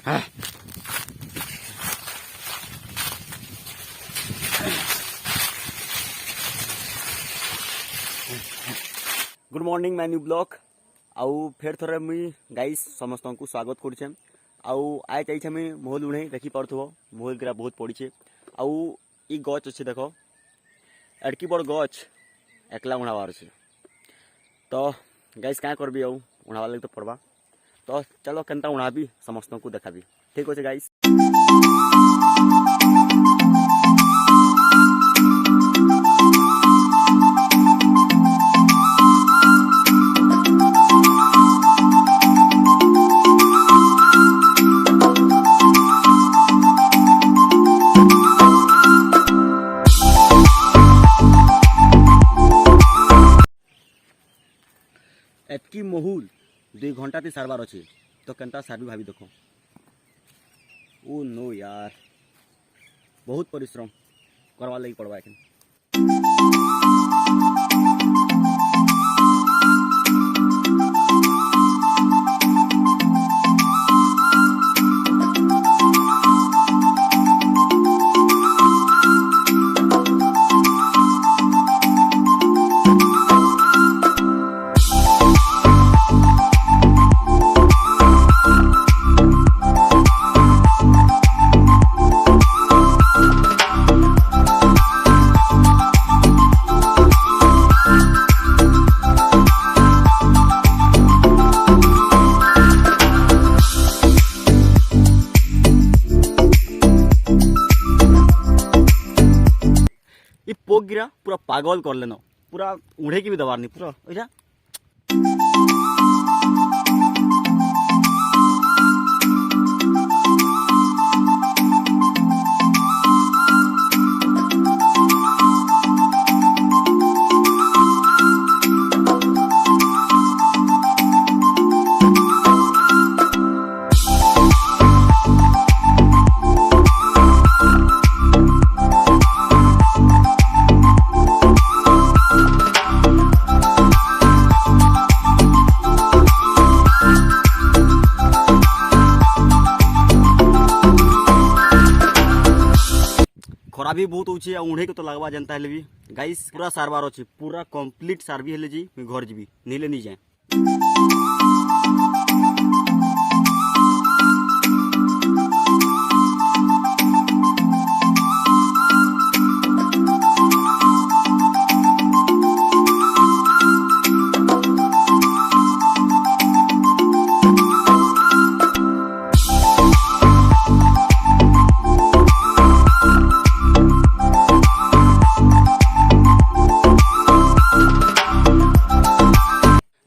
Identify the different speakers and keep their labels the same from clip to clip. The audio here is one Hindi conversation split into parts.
Speaker 1: गुड मॉर्निंग मैं न्यू ब्लॉक आउ फेर थोड़े मुई गाइस समस्त को स्वागत करुचे। आउ आए चाहिए मुई मोहल उड़े देखी पार्थो मोहल गिरा बहुत पड़ी आउ ई गच अच्छे देख एडकी बड़ गच एकला उड़ाबार अच्छे तो गाइस क्या करबी आउ उड़ाबार लगे तो पड़वा तो चलो केनता उड़ाबी समस्त को देखाबी। ठीक अच्छे गाइस। एतकी महुल 2 घंटा ती सारबार अच्छे तो केनता सारबी भाभी देखो। ओ नो यार बहुत परिश्रम करवा लगी पड़वा एखन। पोक गिरा पूरा पागल कर लेनो पूरा उड़े की भी दबार नहीं पूरा ऐसा। खरा भी बहुत होची उड़े के तो लगवा जनता है भी गाइस पूरा सारबार अच्छे पूरा कंप्लीट सार भी हेले जी घर जी नीले नहीं जाए।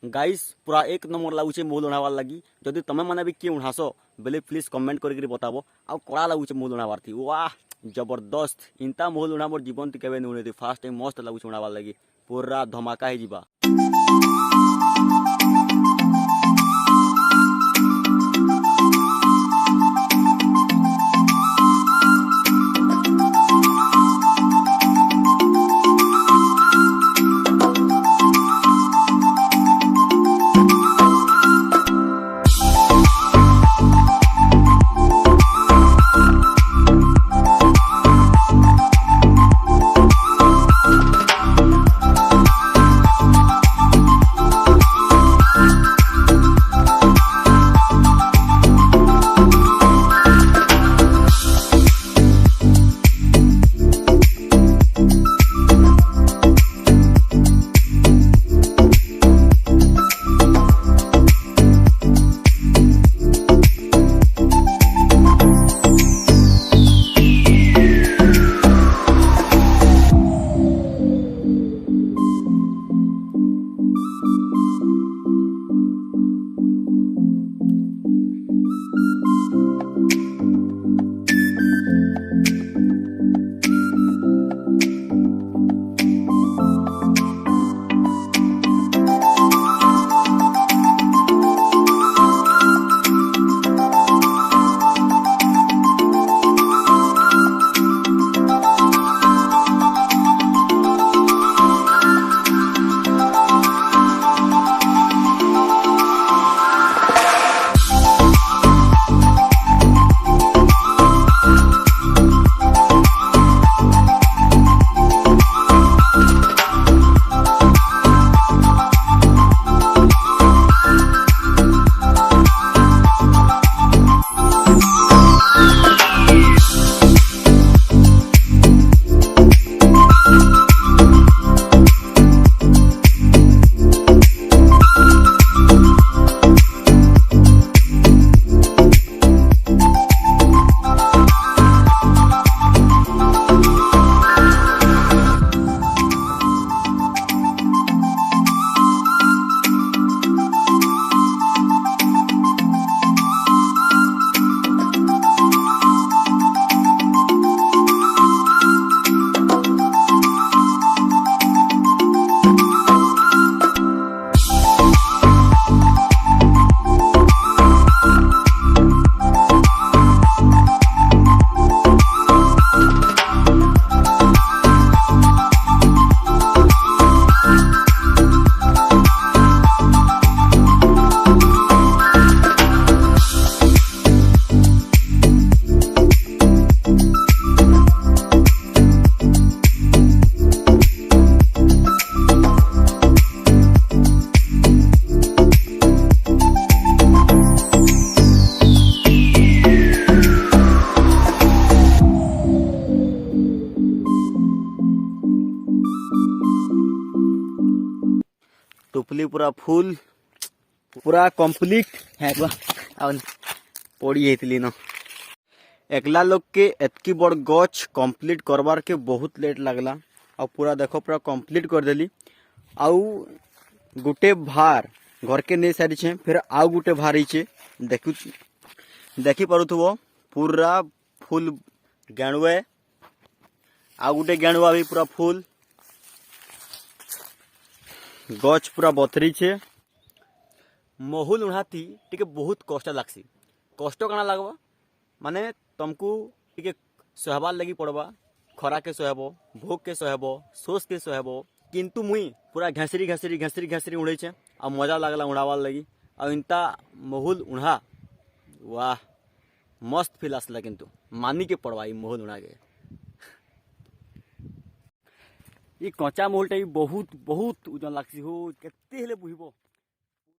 Speaker 1: गाइस पूरा एक नंबर लगुचे मोल उड़ाबार लगी जदि तुम मैंने भी किए उड़ास बेले प्लीज कमेंट करके बताबो। आ कड़ा लगुचे मोल उड़ाबार थी वाह जबरदस्त इंता मोल उड़ा मोर जीवन के नहीं उड़े थी फास्ट टाइम मस्त लगुचे उड़ाबार लगी पूरा धमाका ही जीवा। मुफली पूरा फुल पूरा कंप्लीट है पड़ी जाइली न एकला लोग के एतकी बड़ गछ कंप्लीट करवार के बहुत लेट लगला और पूरा देखो पूरा कंप्लीट कर देली आउ गुटे भार घर के नहीं सारी छे फिर आउ गुटे भार रही देखी पारुथबो पूरा फुल गेणुए आउ गुटे गेणुआ भी पूरा फुल गछ पूरा बथरी छे महुल उड़ाती टिके बहुत कष्ट लागसी कष्ट काना लागबा माने तुमको टिके सहबार लगी पड़बा खरा के सहबो भोग के सहबो सोच के सहबो किंतु मुई पूरा घासरी घासरी घासरी घासरी उड़े छे आ मजा लागला उड़ावार लगी आ इनता महुल उड़ा वाह मस्त फील आसला किंतु मानी के पड़वा महुल उड़ा के ये कच्चा महुलटा बहुत बहुत ओजन लागसी हो केते हेले बुहिबो।